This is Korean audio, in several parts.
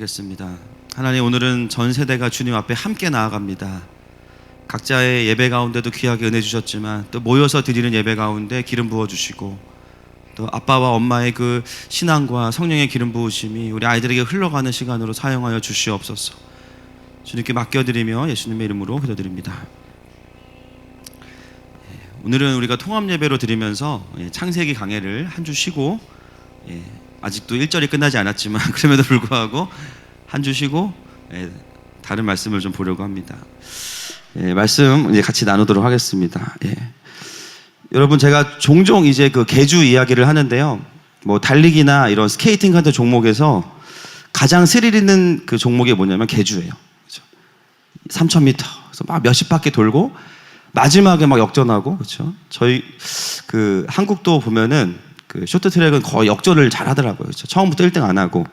기도하겠습니다. 하나님, 오늘은 전 세대가 주님 앞에 함께 나아갑니다. 각자의 예배 가운데도 귀하게 은혜 주셨지만 또 모여서 드리는 예배 가운데 기름 부어주시고 또 아빠와 엄마의 그 신앙과 성령의 기름 부으심이 우리 아이들에게 흘러가는 시간으로 사용하여 주시옵소서. 주님께 맡겨드리며 예수님의 이름으로 기도드립니다. 오늘은 우리가 통합 예배로 드리면서 창세기 강해를 한 주 쉬고, 아직도 1절이 끝나지 않았지만 그럼에도 불구하고 한 주 쉬고 다른 말씀을 좀 보려고 합니다. 말씀 이제 같이 나누도록 하겠습니다. 여러분, 제가 종종 이제 그 개주 이야기를 하는데요. 뭐 달리기나 이런 스케이팅 같은 종목에서 가장 스릴 있는 그 종목이 뭐냐면 개주예요. 그렇죠? 3,000m. 그래서 막 몇십 바퀴 돌고 마지막에 막 역전하고, 그렇죠? 저희 그 한국도 보면은 그 쇼트트랙은 거의 역전을 잘 하더라고요. 그렇죠? 처음부터 1등 안 하고.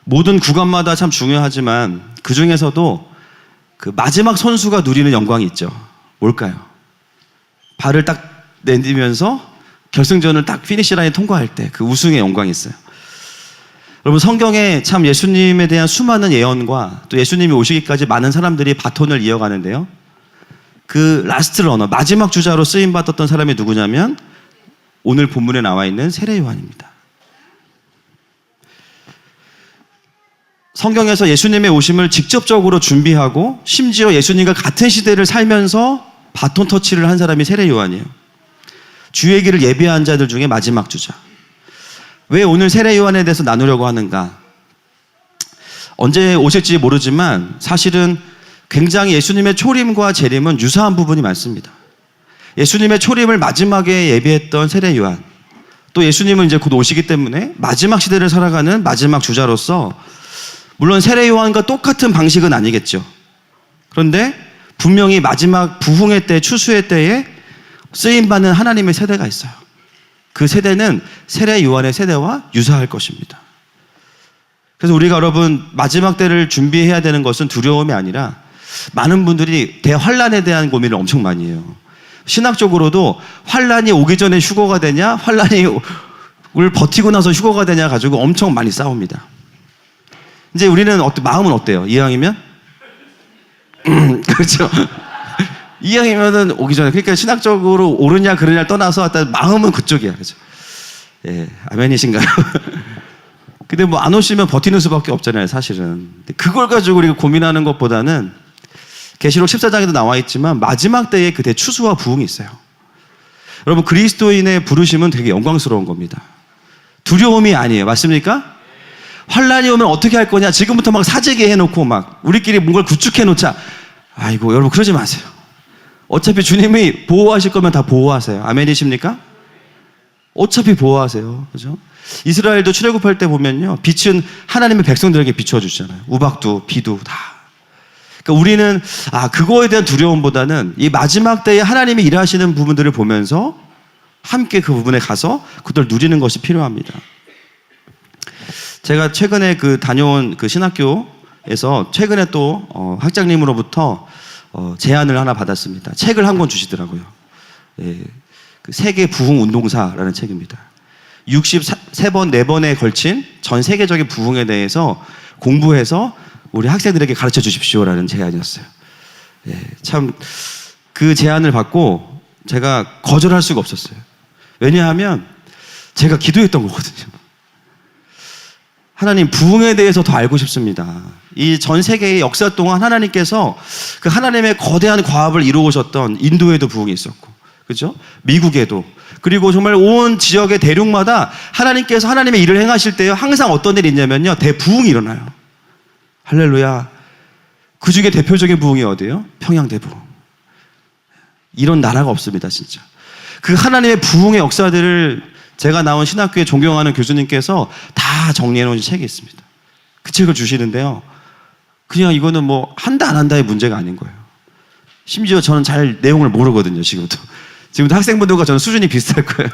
모든 구간마다 참 중요하지만 그 중에서도 그 마지막 선수가 누리는 영광이 있죠. 뭘까요? 발을 딱 내디면서 결승전을 딱 피니시 라인 통과할 때 그 우승의 영광이 있어요. 여러분, 성경에 참 예수님에 대한 수많은 예언과 또 예수님이 오시기까지 많은 사람들이 바톤을 이어가는데요. 그 라스트 러너, 마지막 주자로 쓰임받았던 사람이 누구냐면 오늘 본문에 나와 있는 세례 요한입니다. 성경에서 예수님의 오심을 직접적으로 준비하고 심지어 예수님과 같은 시대를 살면서 바톤 터치를 한 사람이 세례 요한이에요. 주의 길을 예비한 자들 중에 마지막 주자. 왜 오늘 세례 요한에 대해서 나누려고 하는가? 언제 오실지 모르지만 사실은 굉장히 예수님의 초림과 재림은 유사한 부분이 많습니다. 예수님의 초림을 마지막에 예비했던 세례 요한, 또 예수님은 이제 곧 오시기 때문에 마지막 시대를 살아가는 마지막 주자로서 물론 세례 요한과 똑같은 방식은 아니겠죠. 그런데 분명히 마지막 부흥의 때, 추수의 때에 쓰임받는 하나님의 세대가 있어요. 그 세대는 세례 요한의 세대와 유사할 것입니다. 그래서 우리가 여러분 마지막 때를 준비해야 되는 것은 두려움이 아니라 많은 분들이 대환란에 대한 고민을 엄청 많이 해요. 신학적으로도 환란이 오기 전에 휴거가 되냐, 환란이 버티고 나서 휴거가 되냐 가지고 엄청 많이 싸웁니다. 이제 우리는 마음은 어때요? 이왕이면? 그렇죠. 이왕이면은 오기 전에. 그러니까 신학적으로 옳으냐 그러냐를 떠나서 일단 마음은 그쪽이야. 그렇죠. 아멘이신가요? 근데 뭐 안 오시면 버티는 수밖에 없잖아요, 사실은. 그걸 가지고 우리가 고민하는 것보다는 계시록 14장에도 나와 있지만 마지막 때에 그 대추수와 부흥이 있어요. 여러분, 그리스도인의 부르심은 되게 영광스러운 겁니다. 두려움이 아니에요. 맞습니까? 환란이 오면 어떻게 할 거냐? 지금부터 막 사재기 해놓고 막 우리끼리 뭔가를 구축해 놓자. 아이고, 여러분 그러지 마세요. 어차피 주님이 보호하실 거면 다 보호하세요. 아멘이십니까? 어차피 보호하세요. 그죠? 이스라엘도 출애굽할 때 보면요, 빛은 하나님의 백성들에게 비춰주잖아요. 우박도 비도 다. 그러니까 우리는 그거에 대한 두려움보다는 이 마지막 때에 하나님이 일하시는 부분들을 보면서 함께 그 부분에 가서 그들 누리는 것이 필요합니다. 제가 최근에 다녀온 그 신학교에서 최근에 또 학장님으로부터 제안을 하나 받았습니다. 책을 한 권 주시더라고요. 그 세계 부흥 운동사라는 책입니다. 63번, 4번에 걸친 전 세계적인 부흥에 대해서 공부해서 우리 학생들에게 가르쳐 주십시오라는 제안이었어요. 참 그 제안을 받고 제가 거절할 수가 없었어요. 왜냐하면 제가 기도했던 거거든요. 하나님, 부흥에 대해서 더 알고 싶습니다. 이 전 세계의 역사 동안 하나님께서 그 하나님의 거대한 과업을 이루어오셨던 인도에도 부흥이 있었고, 그죠? 미국에도, 그리고 정말 온 지역의 대륙마다 하나님께서 하나님의 일을 행하실 때 항상 어떤 일이 있냐면요, 대부흥이 일어나요. 할렐루야. 그 중에 대표적인 부흥이 어디예요? 평양 대부흥. 이런 나라가 없습니다, 진짜. 그 하나님의 부흥의 역사들을 제가 나온 신학교에 존경하는 교수님께서 다 정리해 놓은 책이 있습니다. 그 책을 주시는데요, 그냥 이거는 뭐 한다 안 한다의 문제가 아닌 거예요. 심지어 저는 잘 내용을 모르거든요. 지금도 학생분들과 저는 수준이 비슷할 거예요.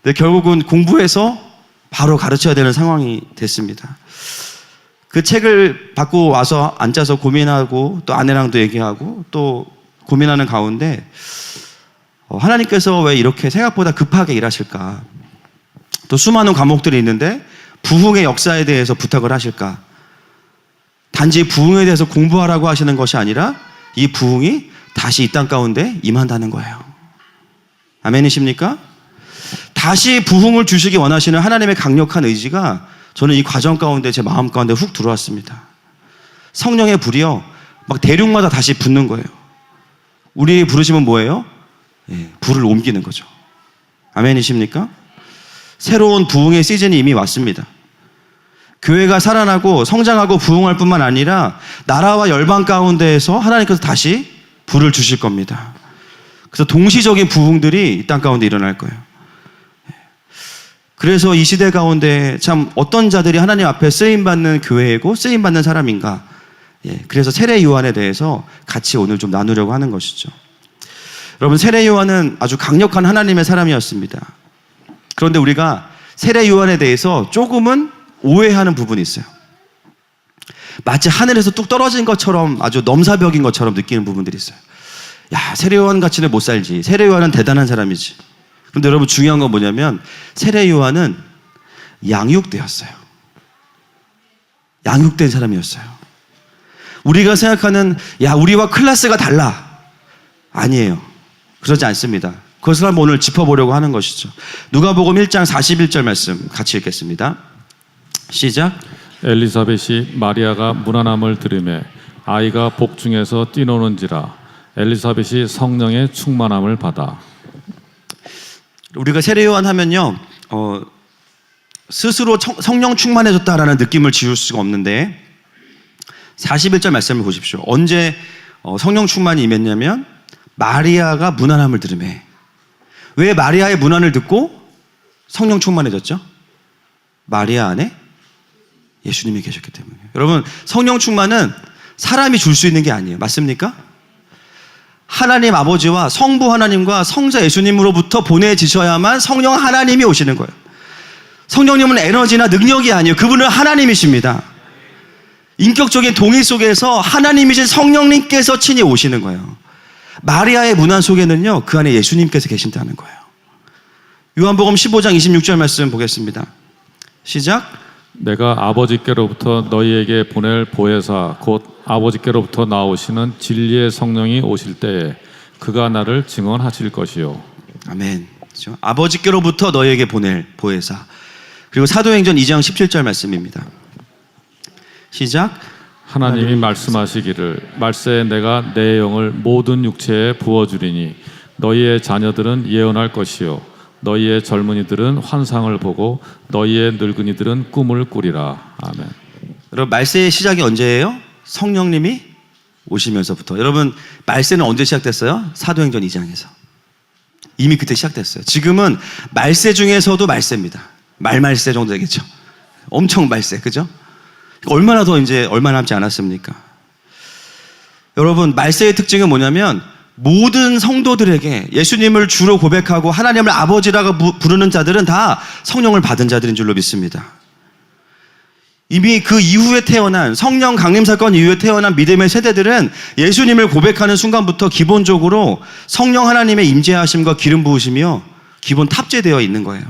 근데 결국은 공부해서 바로 가르쳐야 되는 상황이 됐습니다. 그 책을 받고 와서 앉아서 고민하고 또 아내랑도 얘기하고 또 고민하는 가운데 하나님께서 왜 이렇게 생각보다 급하게 일하실까? 또 수많은 과목들이 있는데 부흥의 역사에 대해서 부탁을 하실까? 단지 부흥에 대해서 공부하라고 하시는 것이 아니라 이 부흥이 다시 이 땅 가운데 임한다는 거예요. 아멘이십니까? 다시 부흥을 주시기 원하시는 하나님의 강력한 의지가 저는 이 과정 가운데 제 마음 가운데 훅 들어왔습니다. 성령의 불이요, 막 대륙마다 다시 붙는 거예요. 우리 부르시면 뭐예요? 불을 옮기는 거죠. 아멘이십니까? 새로운 부흥의 시즌이 이미 왔습니다. 교회가 살아나고 성장하고 부흥할 뿐만 아니라 나라와 열방 가운데에서 하나님께서 다시 불을 주실 겁니다. 그래서 동시적인 부흥들이 이 땅 가운데 일어날 거예요. 그래서 이 시대 가운데 참 어떤 자들이 하나님 앞에 쓰임받는 교회이고 쓰임받는 사람인가. 그래서 세례 요한에 대해서 같이 오늘 좀 나누려고 하는 것이죠. 여러분, 세례 요한은 아주 강력한 하나님의 사람이었습니다. 그런데 우리가 세례 요한에 대해서 조금은 오해하는 부분이 있어요. 마치 하늘에서 뚝 떨어진 것처럼 아주 넘사벽인 것처럼 느끼는 부분들이 있어요. 야, 세례 요한 같이는 못 살지. 세례 요한은 대단한 사람이지. 그런데 여러분, 중요한 건 뭐냐면 세례 요한은 양육되었어요. 양육된 사람이었어요. 우리가 생각하는 야, 우리와 클래스가 달라. 아니에요. 그러지 않습니다. 그것을 한번 오늘 짚어보려고 하는 것이죠. 누가복음 1장 41절 말씀 같이 읽겠습니다. 시작. 엘리사벳이 마리아가 문안함을 들으매 아이가 복중에서 뛰노는지라 엘리사벳이 성령의 충만함을 받아. 우리가 세례 요한 하면요, 스스로 성령 충만해졌다라는 느낌을 지울 수가 없는데 41절 말씀을 보십시오. 언제 성령 충만이 임했냐면 마리아가 문안함을 들으매. 왜 마리아의 문안을 듣고 성령 충만해졌죠? 마리아 안에 예수님이 계셨기 때문에. 여러분, 성령 충만은 사람이 줄 수 있는 게 아니에요. 맞습니까? 하나님 아버지와 성부 하나님과 성자 예수님으로부터 보내지셔야만 성령 하나님이 오시는 거예요. 성령님은 에너지나 능력이 아니에요. 그분은 하나님이십니다. 인격적인 동의 속에서 하나님이신 성령님께서 친히 오시는 거예요. 마리아의 문안 속에는요, 그 안에 예수님께서 계신다는 거예요. 요한복음 15장 26절 말씀 보겠습니다. 시작. 내가 아버지께로부터 너희에게 보낼 보혜사 곧 아버지께로부터 나오시는 진리의 성령이 오실 때에 그가 나를 증언하실 것이요. 아멘. 그렇죠? 아버지께로부터 너희에게 보낼 보혜사. 그리고 사도행전 2장 17절 말씀입니다. 시작. 하나님이 말씀하시기를 말세에 내가 내 영을 모든 육체에 부어주리니 너희의 자녀들은 예언할 것이요 너희의 젊은이들은 환상을 보고 너희의 늙은이들은 꿈을 꾸리라. 아멘. 여러분, 말세의 시작이 언제예요? 성령님이 오시면서부터. 여러분, 말세는 언제 시작됐어요? 사도행전 2장에서. 이미 그때 시작됐어요. 지금은 말세 중에서도 말세입니다. 말세 정도 되겠죠. 엄청 말세, 그죠? 얼마나 남지 않았습니까? 여러분, 말세의 특징은 뭐냐면 모든 성도들에게 예수님을 주로 고백하고 하나님을 아버지라고 부르는 자들은 다 성령을 받은 자들인 줄로 믿습니다. 이미 그 이후에 태어난 성령 강림 사건 이후에 태어난 믿음의 세대들은 예수님을 고백하는 순간부터 기본적으로 성령 하나님의 임재하심과 기름 부으심이요 기본 탑재되어 있는 거예요.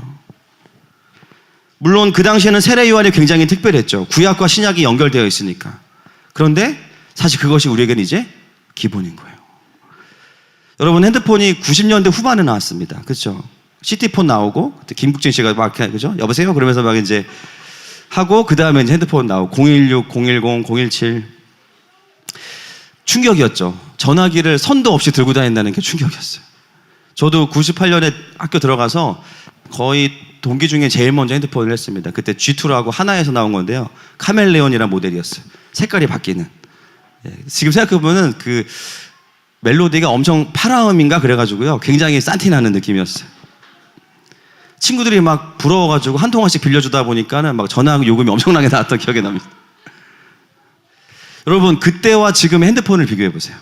물론 그 당시에는 세례 요한이 굉장히 특별했죠. 구약과 신약이 연결되어 있으니까. 그런데 사실 그것이 우리에게는 이제 기본인 거예요. 여러분, 핸드폰이 90년대 후반에 나왔습니다. 그렇죠? 시티폰 나오고 그때 김국진 씨가 막 그죠? 여보세요? 그러면서 막 이제 하고 그 다음에 이제 핸드폰 나오고 016, 010, 017 충격이었죠. 전화기를 선도 없이 들고 다닌다는 게 충격이었어요. 저도 98년에 학교 들어가서 거의 동기 중에 제일 먼저 핸드폰을 했습니다. 그때 G2라고 하나에서 나온 건데요. 카멜레온이라는 모델이었어요. 색깔이 바뀌는. 지금 생각해보면 그 멜로디가 엄청 파라음인가 그래가지고요. 굉장히 산티나는 느낌이었어요. 친구들이 막 부러워가지고 한 통화씩 빌려주다 보니까는 막 전화 요금이 엄청나게 나왔던 기억이 납니다. 여러분, 그때와 지금의 핸드폰을 비교해보세요.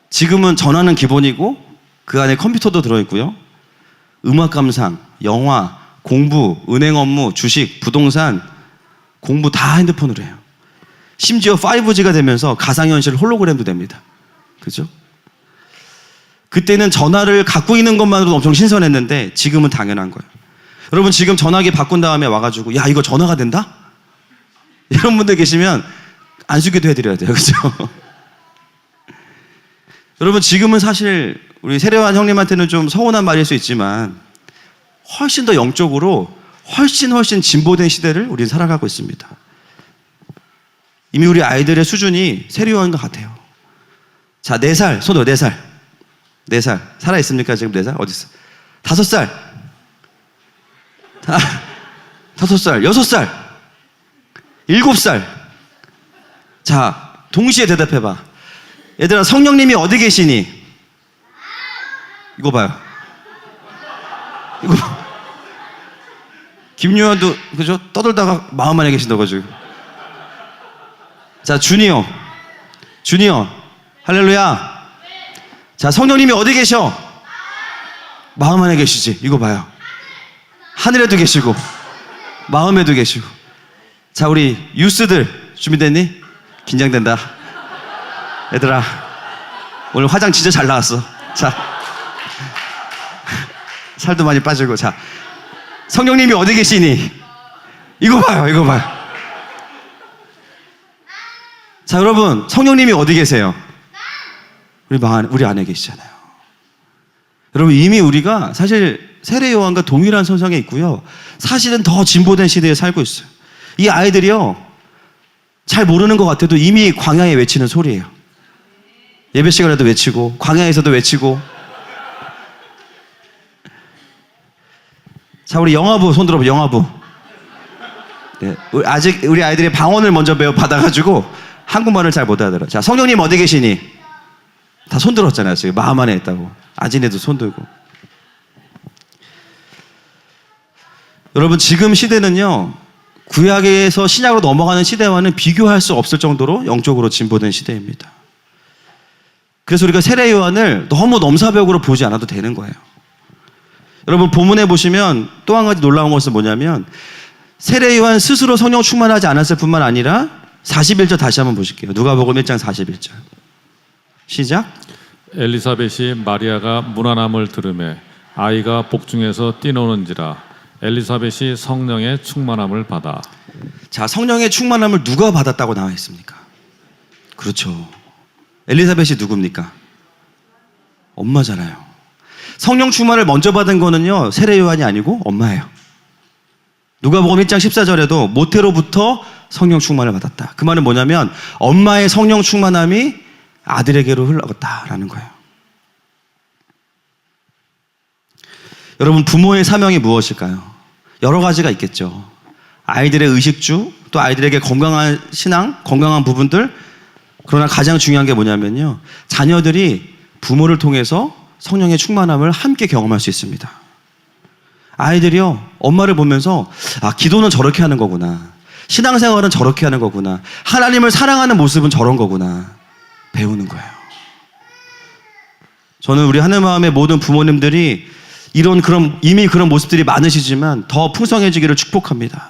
지금은 전화는 기본이고 그 안에 컴퓨터도 들어있고요. 음악 감상, 영화, 공부, 은행 업무, 주식, 부동산, 공부 다 핸드폰으로 해요. 심지어 5G가 되면서 가상현실 홀로그램도 됩니다. 그죠? 그때는 전화를 갖고 있는 것만으로도 엄청 신선했는데 지금은 당연한 거예요. 여러분, 지금 전화기 바꾼 다음에 와가지고 야, 이거 전화가 된다? 이런 분들 계시면 안수기도 해드려야 돼요. 그죠? 여러분, 지금은 사실 우리 세례요한 형님한테는 좀 서운한 말일 수 있지만 훨씬 더 영적으로 훨씬 진보된 시대를 우리는 살아가고 있습니다. 이미 우리 아이들의 수준이 세례요한과 같아요. 자, 4살, 손 들어, 4살. 4살. 살아있습니까? 지금 4살? 어디 있어? 5살. 5살, 6살, 7살. 자, 동시에 대답해봐. 얘들아, 성령님이 어디 계시니? 이거 봐요. 이거. 김유한도, 그죠? 떠들다가 마음 안에 계신다고 지금. 자, 주니어. 할렐루야. 자, 성령님이 어디 계셔? 마음 안에 계시지. 이거 봐요. 하늘에도 계시고 마음에도 계시고. 자, 우리 유스들 준비됐니? 긴장된다. 얘들아, 오늘 화장 진짜 잘 나왔어. 자, 살도 많이 빠지고. 자, 성령님이 어디 계시니? 이거 봐요. 자, 여러분, 성령님이 어디 계세요? 우리 안에 계시잖아요. 여러분, 이미 우리가 사실 세례요한과 동일한 선상에 있고요. 사실은 더 진보된 시대에 살고 있어요. 이 아이들이요, 잘 모르는 것 같아도 이미 광야에 외치는 소리예요. 예배 시간에도 외치고 광야에서도 외치고. 자, 우리 영아부 손 들어봐. 영아부. 네, 아직 우리 아이들이 방언을 먼저 받아가지고 한국말을 잘 못 알아들어. 자, 성령님 어디 계시니? 다 손 들었잖아요. 지금 마음 안에 있다고. 아진애도 손 들고. 여러분, 지금 시대는요, 구약에서 신약으로 넘어가는 시대와는 비교할 수 없을 정도로 영적으로 진보된 시대입니다. 그래서 우리가 세례 요한을 너무 넘사벽으로 보지 않아도 되는 거예요. 여러분, 본문에 보시면 또 한 가지 놀라운 것은 뭐냐면, 세례 요한 스스로 성령 충만하지 않았을 뿐만 아니라 41절 다시 한번 보실게요. 누가복음 1장 41절. 시작. 엘리사벳이 마리아가 무난함을 들으매 아이가 복중에서 뛰노는지라. 엘리사벳이 성령의 충만함을 받아. 자, 성령의 충만함을 누가 받았다고 나와 있습니까? 그렇죠. 엘리사벳이 누굽니까? 엄마잖아요. 성령 충만을 먼저 받은 거는요, 세례 요한이 아니고 엄마예요. 누가복음 1장 14절에도 모태로부터 성령 충만을 받았다. 그 말은 뭐냐면 엄마의 성령 충만함이 아들에게로 흘러갔다라는 거예요. 여러분, 부모의 사명이 무엇일까요? 여러 가지가 있겠죠. 아이들의 의식주, 또 아이들에게 건강한 신앙, 건강한 부분들. 그러나 가장 중요한 게 뭐냐면요, 자녀들이 부모를 통해서 성령의 충만함을 함께 경험할 수 있습니다. 아이들이요, 엄마를 보면서 아, 기도는 저렇게 하는 거구나, 신앙생활은 저렇게 하는 거구나, 하나님을 사랑하는 모습은 저런 거구나 배우는 거예요. 저는 우리 하늘마음의 모든 부모님들이 이미 그런 모습들이 많으시지만 더 풍성해지기를 축복합니다.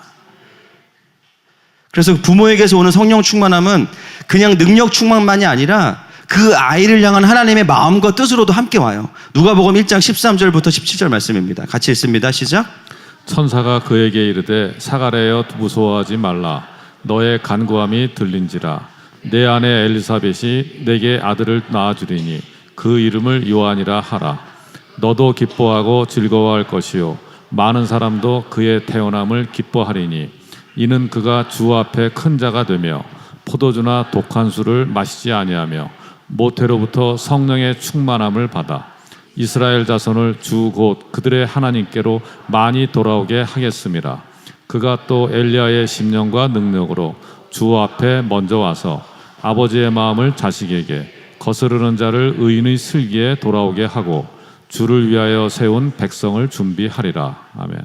그래서 부모에게서 오는 성령 충만함은 그냥 능력 충만만이 아니라 그 아이를 향한 하나님의 마음과 뜻으로도 함께 와요. 누가복음 1장 13절부터 17절 말씀입니다. 같이 읽습니다. 시작. 천사가 그에게 이르되 사가랴여 무서워하지 말라. 너의 간구함이 들린지라. 내 아내 엘리사벳이 내게 아들을 낳아주리니 그 이름을 요한이라 하라. 너도 기뻐하고 즐거워할 것이요 많은 사람도 그의 태어남을 기뻐하리니 이는 그가 주 앞에 큰 자가 되며 포도주나 독한 술을 마시지 아니하며 모태로부터 성령의 충만함을 받아 이스라엘 자손을 주 곧 그들의 하나님께로 많이 돌아오게 하겠음이라. 그가 또 엘리야의 심령과 능력으로 주 앞에 먼저 와서 아버지의 마음을 자식에게 거스르는 자를 의인의 슬기에 돌아오게 하고 주를 위하여 세운 백성을 준비하리라. 아멘.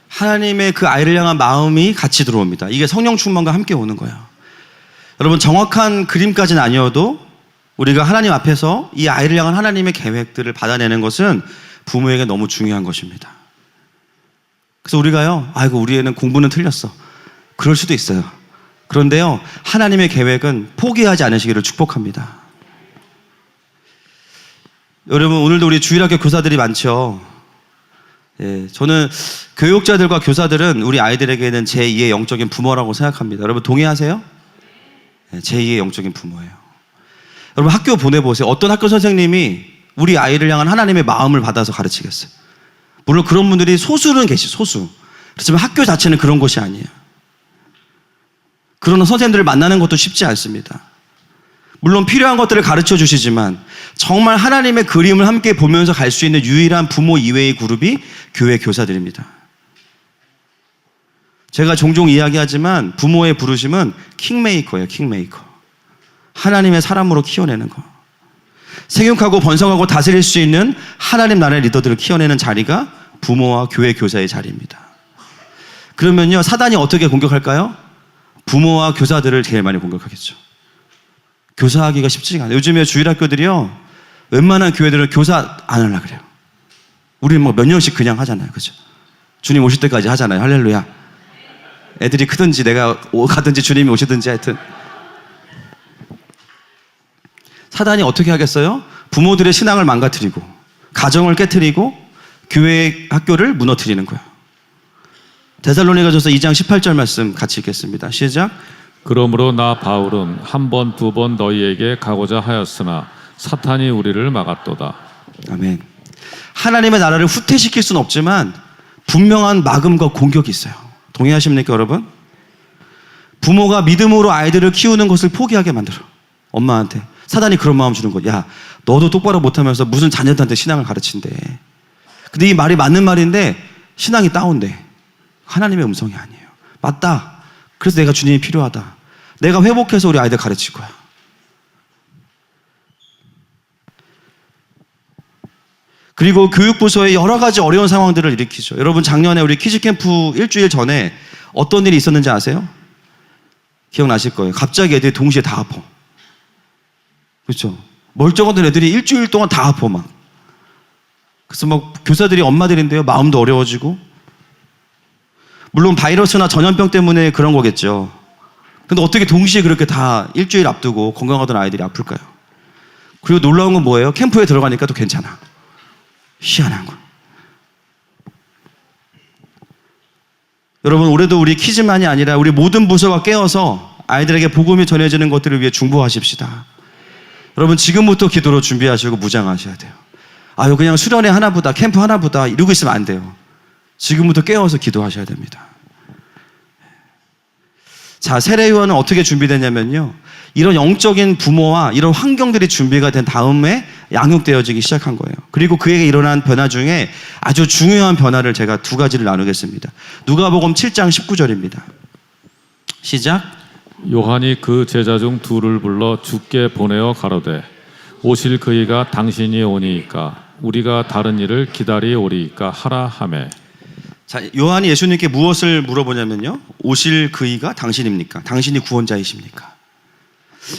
하나님의 그 아이를 향한 마음이 같이 들어옵니다. 이게 성령 충만과 함께 오는 거예요. 여러분, 정확한 그림까지는 아니어도 우리가 하나님 앞에서 이 아이를 향한 하나님의 계획들을 받아내는 것은 부모에게 너무 중요한 것입니다. 그래서 우리가요, 아이고 우리 애는 공부는 틀렸어, 그럴 수도 있어요. 그런데요, 하나님의 계획은 포기하지 않으시기를 축복합니다. 여러분, 오늘도 우리 주일학교 교사들이 많죠. 예, 저는 교육자들과 교사들은 우리 아이들에게는 제2의 영적인 부모라고 생각합니다. 여러분 동의하세요? 예, 제2의 영적인 부모예요. 여러분 학교 보내보세요. 어떤 학교 선생님이 우리 아이를 향한 하나님의 마음을 받아서 가르치겠어요? 물론 그런 분들이 소수는 소수. 그렇지만 학교 자체는 그런 곳이 아니에요. 그런 선생님들을 만나는 것도 쉽지 않습니다. 물론 필요한 것들을 가르쳐 주시지만 정말 하나님의 그림을 함께 보면서 갈 수 있는 유일한 부모 이외의 그룹이 교회 교사들입니다. 제가 종종 이야기하지만 부모의 부르심은 킹메이커예요. 킹메이커. 하나님의 사람으로 키워내는 거. 생육하고 번성하고 다스릴 수 있는 하나님 나라의 리더들을 키워내는 자리가 부모와 교회 교사의 자리입니다. 그러면요, 사단이 어떻게 공격할까요? 부모와 교사들을 제일 많이 공격하겠죠. 교사하기가 쉽지가 않아요. 요즘에 주일학교들이요, 웬만한 교회들은 교사 안 하려고 그래요. 우리 뭐 몇 년씩 그냥 하잖아요. 그죠? 주님 오실 때까지 하잖아요. 할렐루야. 애들이 크든지 내가 가든지 주님이 오시든지 하여튼. 사단이 어떻게 하겠어요? 부모들의 신앙을 망가뜨리고 가정을 깨뜨리고 교회 학교를 무너뜨리는 거예요. 데살로니가전서 2장 18절 말씀 같이 읽겠습니다. 시작. 그러므로 나 바울은 한 번, 두 번 너희에게 가고자 하였으나 사탄이 우리를 막았도다. 아멘. 하나님의 나라를 후퇴시킬 수는 없지만 분명한 막음과 공격이 있어요. 동의하십니까, 여러분? 부모가 믿음으로 아이들을 키우는 것을 포기하게 만들어. 엄마한테. 사단이 그런 마음 주는 거야. 야, 너도 똑바로 못하면서 무슨 자녀들한테 신앙을 가르친대. 근데 이 말이 맞는 말인데 신앙이 다운돼. 하나님의 음성이 아니에요. 맞다. 그래서 내가 주님이 필요하다. 내가 회복해서 우리 아이들 가르칠 거야. 그리고 교육부서에 여러 가지 어려운 상황들을 일으키죠. 여러분 작년에 우리 키즈캠프 일주일 전에 어떤 일이 있었는지 아세요? 기억나실 거예요. 갑자기 애들이 동시에 다 아파. 그렇죠? 멀쩡하던 애들이 일주일 동안 다 아파 막. 그래서 막 교사들이 엄마들인데요, 마음도 어려워지고. 물론 바이러스나 전염병 때문에 그런 거겠죠. 근데 어떻게 동시에 그렇게 다 일주일 앞두고 건강하던 아이들이 아플까요? 그리고 놀라운 건 뭐예요? 캠프에 들어가니까 또 괜찮아. 희한한 거. 여러분 올해도 우리 키즈만이 아니라 우리 모든 부서가 깨어서 아이들에게 복음이 전해지는 것들을 위해 중보하십시다. 여러분 지금부터 기도로 준비하시고 무장하셔야 돼요. 아유 그냥 수련회 하나보다 캠프 하나보다 이러고 있으면 안 돼요. 지금부터 깨어서 기도하셔야 됩니다. 자, 세례요한은 어떻게 준비됐냐면요, 이런 영적인 부모와 이런 환경들이 준비가 된 다음에 양육되어지기 시작한 거예요. 그리고 그에게 일어난 변화 중에 아주 중요한 변화를 제가 두 가지를 나누겠습니다. 누가복음 7장 19절입니다. 시작. 요한이 그 제자 중 둘을 불러 주께 보내어 가로되 오실 그이가 당신이 오니이까 우리가 다른 일을 기다리오리이까 하라 하매. 자, 요한이 예수님께 무엇을 물어보냐면요, 오실 그이가 당신입니까? 당신이 구원자이십니까?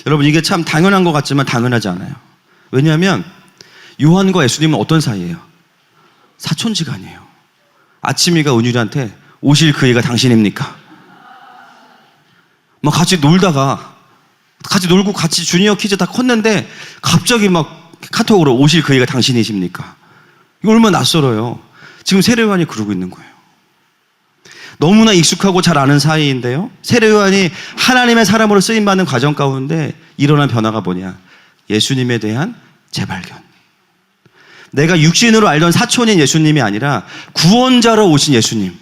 여러분 이게 참 당연한 것 같지만 당연하지 않아요. 왜냐하면 요한과 예수님은 어떤 사이예요? 사촌지간이에요. 아침이가 은율이한테 오실 그이가 당신입니까? 막 같이 놀다가 같이 놀고 같이 주니어 키즈 다 컸는데 갑자기 막 카톡으로 오실 그이가 당신이십니까? 이거 얼마나 낯설어요. 지금 세례요한이 그러고 있는 거예요. 너무나 익숙하고 잘 아는 사이인데요, 세례요한이 하나님의 사람으로 쓰임받는 과정 가운데 일어난 변화가 뭐냐? 예수님에 대한 재발견. 내가 육신으로 알던 사촌인 예수님이 아니라 구원자로 오신 예수님,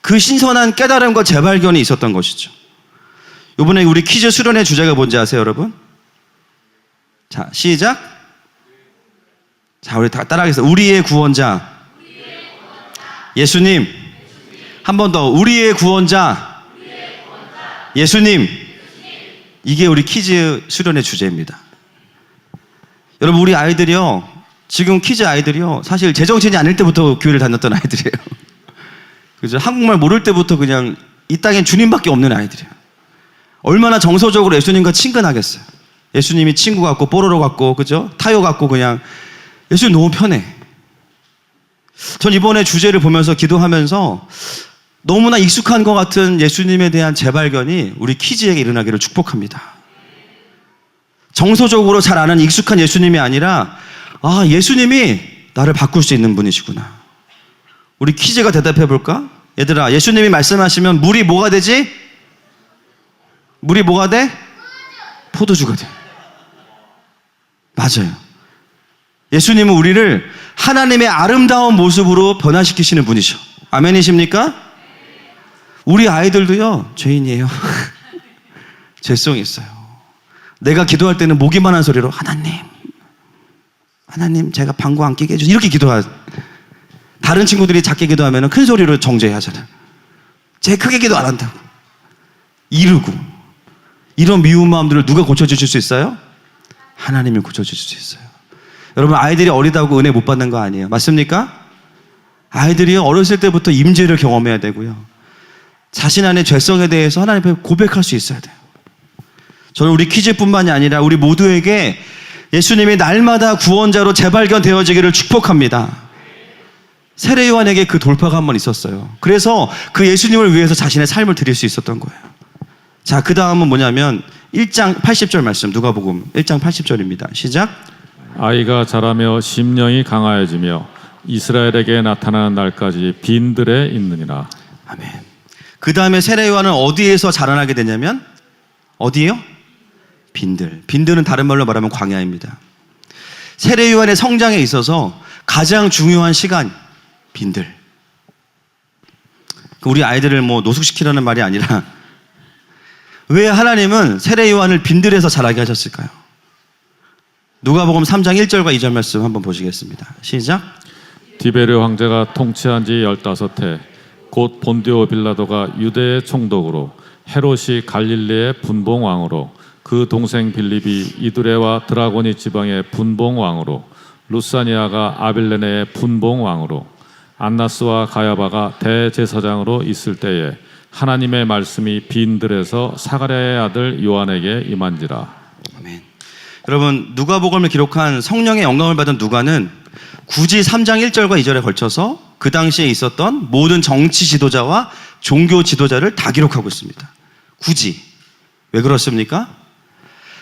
그 신선한 깨달음과 재발견이 있었던 것이죠. 이번에 우리 퀴즈 수련의 주제가 뭔지 아세요, 여러분? 자, 시작. 자, 우리 다 따라하겠습니다. 우리의 구원자. 예수님. 한 번 더. 우리의 구원자. 예수님. 이게 우리 퀴즈 수련의 주제입니다. 여러분 우리 아이들이요, 지금 퀴즈 아이들이요, 사실 제정신이 아닐 때부터 교회를 다녔던 아이들이에요. 그죠? 한국말 모를 때부터 그냥 이 땅엔 주님밖에 없는 아이들이에요. 얼마나 정서적으로 예수님과 친근하겠어요. 예수님이 친구 같고 뽀로로 같고, 그죠? 타요 같고, 그냥 예수님 너무 편해. 전 이번에 주제를 보면서 기도하면서 너무나 익숙한 것 같은 예수님에 대한 재발견이 우리 키즈에게 일어나기를 축복합니다. 정서적으로 잘 아는 익숙한 예수님이 아니라, 아, 예수님이 나를 바꿀 수 있는 분이시구나. 우리 퀴즈가 대답해 볼까? 얘들아, 예수님이 말씀하시면 물이 뭐가 되지? 물이 뭐가 돼? 포도주가 돼. 맞아요. 예수님은 우리를 하나님의 아름다운 모습으로 변화시키시는 분이셔. 아멘이십니까? 우리 아이들도요, 죄인이에요. 죄성이 있어요. 내가 기도할 때는 목이만한 소리로 하나님 제가 방구 안 끼게 해주세요. 이렇게 기도하. 다른 친구들이 작게 기도하면 큰 소리로 정죄하잖아요. 제 크게 기도 안 한다고. 이르고. 이런 미운 마음들을 누가 고쳐주실 수 있어요? 하나님이 고쳐주실 수 있어요. 여러분, 아이들이 어리다고 은혜 못 받는 거 아니에요. 맞습니까? 아이들이 어렸을 때부터 임재를 경험해야 되고요. 자신 안의 죄성에 대해서 하나님 앞에 고백할 수 있어야 돼요. 저는 우리 퀴즈뿐만이 아니라 우리 모두에게 예수님이 날마다 구원자로 재발견되어지기를 축복합니다. 세례 요한에게 그 돌파가 한 번 있었어요. 그래서 그 예수님을 위해서 자신의 삶을 드릴 수 있었던 거예요. 자, 그 다음은 뭐냐면 1장 80절 말씀, 누가복음 1장 80절입니다. 시작. 아이가 자라며 심령이 강하여지며 이스라엘에게 나타나는 날까지 빈들에 있느니라. 아멘. 그 다음에 세례 요한은 어디에서 자라나게 되냐면 어디예요? 빈들. 빈들은 다른 말로 말하면 광야입니다. 세례 요한의 성장에 있어서 가장 중요한 시간, 빈들. 우리 아이들을 뭐 노숙시키라는 말이 아니라 왜 하나님은 세례 요한을 빈들에서 자라게 하셨을까요? 누가복음 3장 1절과 2절 말씀 한번 보시겠습니다. 시작. 디베르 황제가 통치한 지 15해 곧 본디오 빌라도가 유대의 총독으로 헤롯이 갈릴리의 분봉왕으로 그 동생 빌립이 이두레와 드라고니 지방의 분봉왕으로 루사니아가 아빌레네의 분봉왕으로 안나스와 가야바가 대제사장으로 있을 때에 하나님의 말씀이 빈들에서 사가랴의 아들 요한에게 임한지라. 아멘. 여러분, 누가복음을 기록한 성령의 영감을 받은 누가는 굳이 3장 1절과 2절에 걸쳐서 그 당시에 있었던 모든 정치 지도자와 종교 지도자를 다 기록하고 있습니다. 굳이. 왜 그렇습니까?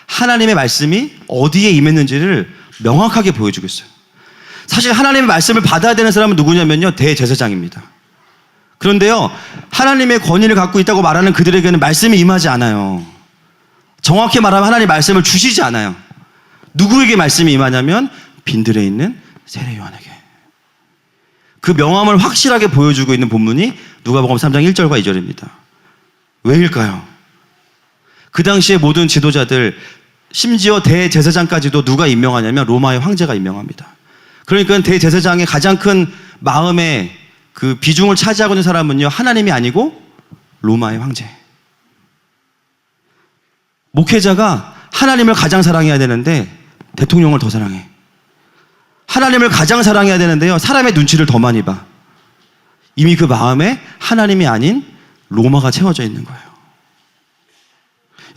하나님의 말씀이 어디에 임했는지를 명확하게 보여주고 있어요. 사실 하나님의 말씀을 받아야 되는 사람은 누구냐면요, 대제사장입니다. 그런데요, 하나님의 권위를 갖고 있다고 말하는 그들에게는 말씀이 임하지 않아요. 정확히 말하면 하나님 말씀을 주시지 않아요. 누구에게 말씀이 임하냐면 빈들에 있는 세례 요한에게. 그 명함을 확실하게 보여주고 있는 본문이 누가복음 3장 1절과 2절입니다. 왜일까요? 그 당시에 모든 지도자들, 심지어 대제사장까지도 누가 임명하냐면 로마의 황제가 임명합니다. 그러니까 대제사장의 가장 큰 마음의 그 비중을 차지하고 있는 사람은요, 하나님이 아니고 로마의 황제. 목회자가 하나님을 가장 사랑해야 되는데 대통령을 더 사랑해. 하나님을 가장 사랑해야 되는데요, 사람의 눈치를 더 많이 봐. 이미 그 마음에 하나님이 아닌 로마가 채워져 있는 거예요.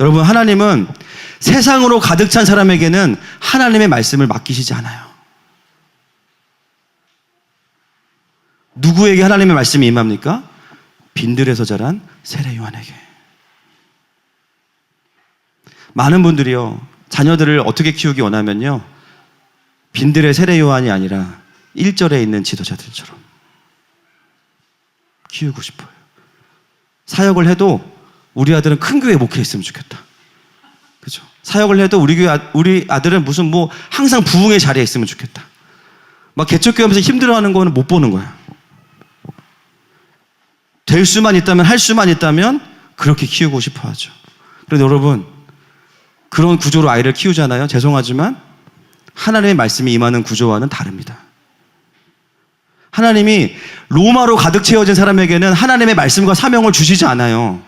여러분, 하나님은 세상으로 가득 찬 사람에게는 하나님의 말씀을 맡기시지 않아요. 누구에게 하나님의 말씀이 임합니까? 빈들에서 자란 세례 요한에게. 많은 분들이요, 자녀들을 어떻게 키우기 원하면요, 빈들의 세례 요한이 아니라 1절에 있는 지도자들처럼 키우고 싶어요. 사역을 해도 우리 아들은 큰 교회 목회했으면 좋겠다. 그죠? 사역을 해도 우리 아들은 무슨 뭐 항상 부흥의 자리에 있으면 좋겠다. 막 개척교회 하면서 힘들어하는 거는 못 보는 거야. 될 수만 있다면, 할 수만 있다면 그렇게 키우고 싶어 하죠. 그런데 여러분, 그런 구조로 아이를 키우잖아요. 죄송하지만 하나님의 말씀이 임하는 구조와는 다릅니다. 하나님이 로마로 가득 채워진 사람에게는 하나님의 말씀과 사명을 주시지 않아요.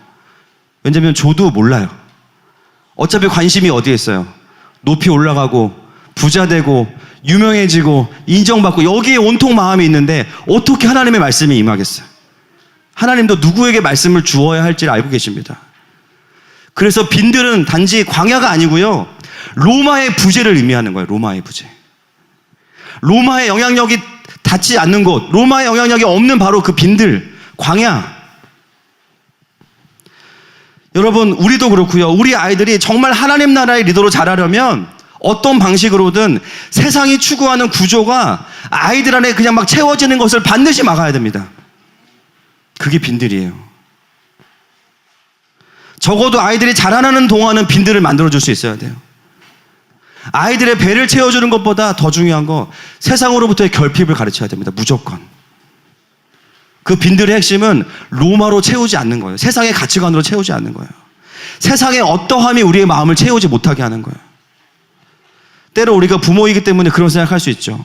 왜냐하면 저도 몰라요. 어차피 관심이 어디에 있어요? 높이 올라가고 부자 되고 유명해지고 인정받고 여기에 온통 마음이 있는데 어떻게 하나님의 말씀이 임하겠어요? 하나님도 누구에게 말씀을 주어야 할지를 알고 계십니다. 그래서 빈들은 단지 광야가 아니고요, 로마의 부재를 의미하는 거예요. 로마의 부재. 로마의 영향력이 닿지 않는 곳, 로마의 영향력이 없는 바로 그 빈들, 광야. 여러분, 우리도 그렇고요, 우리 아이들이 정말 하나님 나라의 리더로 자라려면 어떤 방식으로든 세상이 추구하는 구조가 아이들 안에 그냥 막 채워지는 것을 반드시 막아야 됩니다. 그게 빈들이에요. 적어도 아이들이 자라나는 동안은 빈들을 만들어줄 수 있어야 돼요. 아이들의 배를 채워주는 것보다 더 중요한 거 세상으로부터의 결핍을 가르쳐야 됩니다. 무조건. 그 빈들의 핵심은 로마로 채우지 않는 거예요. 세상의 가치관으로 채우지 않는 거예요. 세상의 어떠함이 우리의 마음을 채우지 못하게 하는 거예요. 때로 우리가 부모이기 때문에 그런 생각할 수 있죠.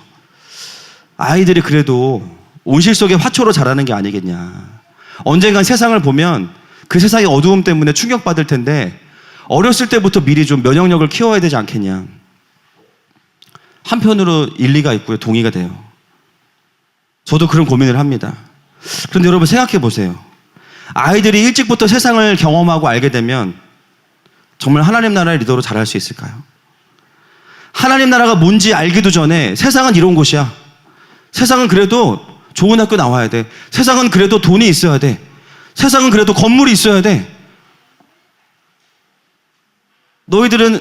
아이들이 그래도 온실 속의 화초로 자라는 게 아니겠냐. 언젠간 세상을 보면 그 세상의 어두움 때문에 충격받을 텐데 어렸을 때부터 미리 좀 면역력을 키워야 되지 않겠냐. 한편으로 일리가 있고요. 동의가 돼요. 저도 그런 고민을 합니다. 그런데 여러분 생각해 보세요. 아이들이 일찍부터 세상을 경험하고 알게 되면 정말 하나님 나라의 리더로 자랄 수 있을까요? 하나님 나라가 뭔지 알기도 전에 세상은 이런 곳이야. 세상은 그래도 좋은 학교 나와야 돼. 세상은 그래도 돈이 있어야 돼. 세상은 그래도 건물이 있어야 돼. 너희들은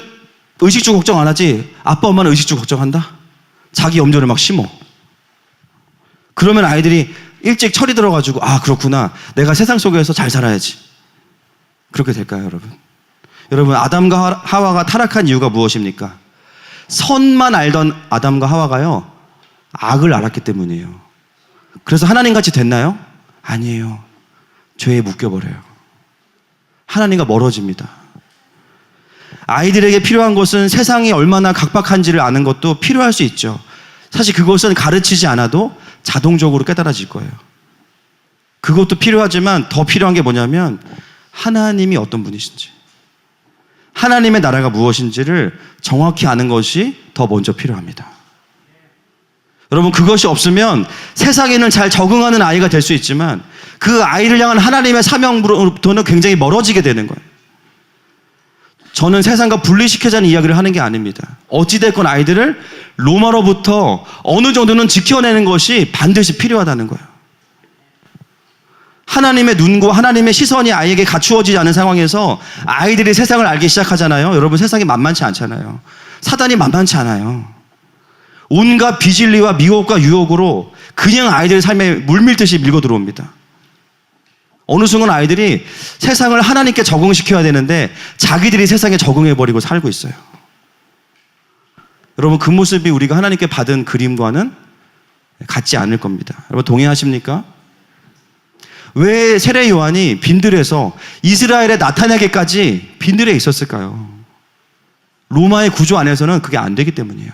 의식주 걱정 안 하지? 아빠 엄마는 의식주 걱정한다? 자기 염려를 막 심어. 그러면 아이들이 일찍 철이 들어가지고 아 그렇구나. 내가 세상 속에서 잘 살아야지. 그렇게 될까요, 여러분? 여러분, 아담과 하와가 타락한 이유가 무엇입니까? 선만 알던 아담과 하와가요, 악을 알았기 때문이에요. 그래서 하나님같이 됐나요? 아니에요. 죄에 묶여버려요. 하나님과 멀어집니다. 아이들에게 필요한 것은 세상이 얼마나 각박한지를 아는 것도 필요할 수 있죠. 사실 그것은 가르치지 않아도 자동적으로 깨달아질 거예요. 그것도 필요하지만 더 필요한 게 뭐냐면 하나님이 어떤 분이신지, 하나님의 나라가 무엇인지를 정확히 아는 것이 더 먼저 필요합니다. 여러분, 그것이 없으면 세상에는 잘 적응하는 아이가 될 수 있지만 그 아이를 향한 하나님의 사명으로부터는 굉장히 멀어지게 되는 거예요. 저는 세상과 분리시켜자는 이야기를 하는 게 아닙니다. 어찌됐건 아이들을 로마로부터 어느 정도는 지켜내는 것이 반드시 필요하다는 거예요. 하나님의 눈과 하나님의 시선이 아이에게 갖추어지지 않은 상황에서 아이들이 세상을 알기 시작하잖아요. 여러분, 세상이 만만치 않잖아요. 사단이 만만치 않아요. 온갖 비진리와 미혹과 유혹으로 그냥 아이들의 삶에 물밀듯이 밀고 들어옵니다. 어느 순간 아이들이 세상을 하나님께 적응시켜야 되는데 자기들이 세상에 적응해버리고 살고 있어요. 여러분, 그 모습이 우리가 하나님께 받은 그림과는 같지 않을 겁니다. 여러분, 동의하십니까? 왜 세례 요한이 빈들에서 이스라엘에 나타나기까지 빈들에 있었을까요? 로마의 구조 안에서는 그게 안 되기 때문이에요.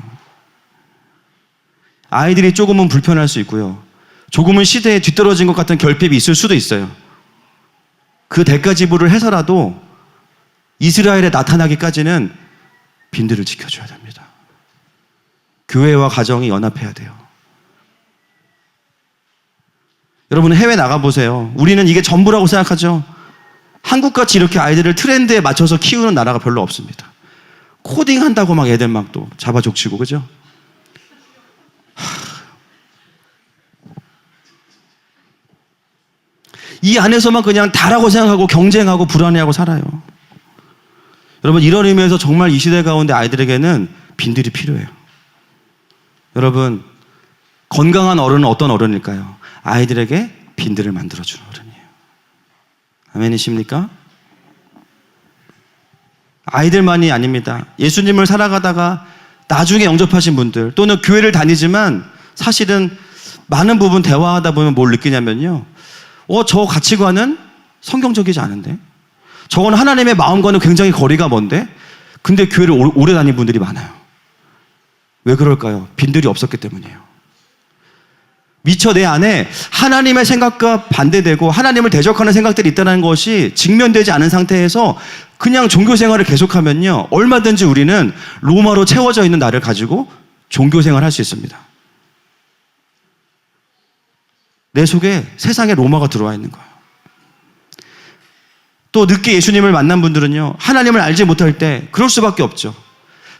아이들이 조금은 불편할 수 있고요. 조금은 시대에 뒤떨어진 것 같은 결핍이 있을 수도 있어요. 그 대가 지불을 해서라도 이스라엘에 나타나기까지는 빈들을 지켜줘야 됩니다. 교회와 가정이 연합해야 돼요. 여러분, 해외 나가보세요. 우리는 이게 전부라고 생각하죠. 한국같이 이렇게 아이들을 트렌드에 맞춰서 키우는 나라가 별로 없습니다. 코딩 한다고 막 애들 막 또 잡아족치고, 그죠? 이 안에서만 그냥 다라고 생각하고 경쟁하고 불안해하고 살아요. 여러분, 이런 의미에서 정말 이 시대 가운데 아이들에게는 빈들이 필요해요. 여러분, 건강한 어른은 어떤 어른일까요? 아이들에게 빈들을 만들어주는 어른이에요. 아멘이십니까? 아이들만이 아닙니다. 예수님을 살아가다가 나중에 영접하신 분들, 또는 교회를 다니지만 사실은 많은 부분 대화하다 보면 뭘 느끼냐면요, 저 가치관은 성경적이지 않은데, 저건 하나님의 마음과는 굉장히 거리가 먼데, 근데 교회를 오래 다닌 분들이 많아요. 왜 그럴까요? 빈들이 없었기 때문이에요. 미처 내 안에 하나님의 생각과 반대되고 하나님을 대적하는 생각들이 있다는 것이 직면되지 않은 상태에서 그냥 종교 생활을 계속하면요, 얼마든지 우리는 로마로 채워져 있는 나를 가지고 종교 생활을 할 수 있습니다. 내 속에 세상의 로마가 들어와 있는 거예요. 또 늦게 예수님을 만난 분들은요, 하나님을 알지 못할 때 그럴 수밖에 없죠.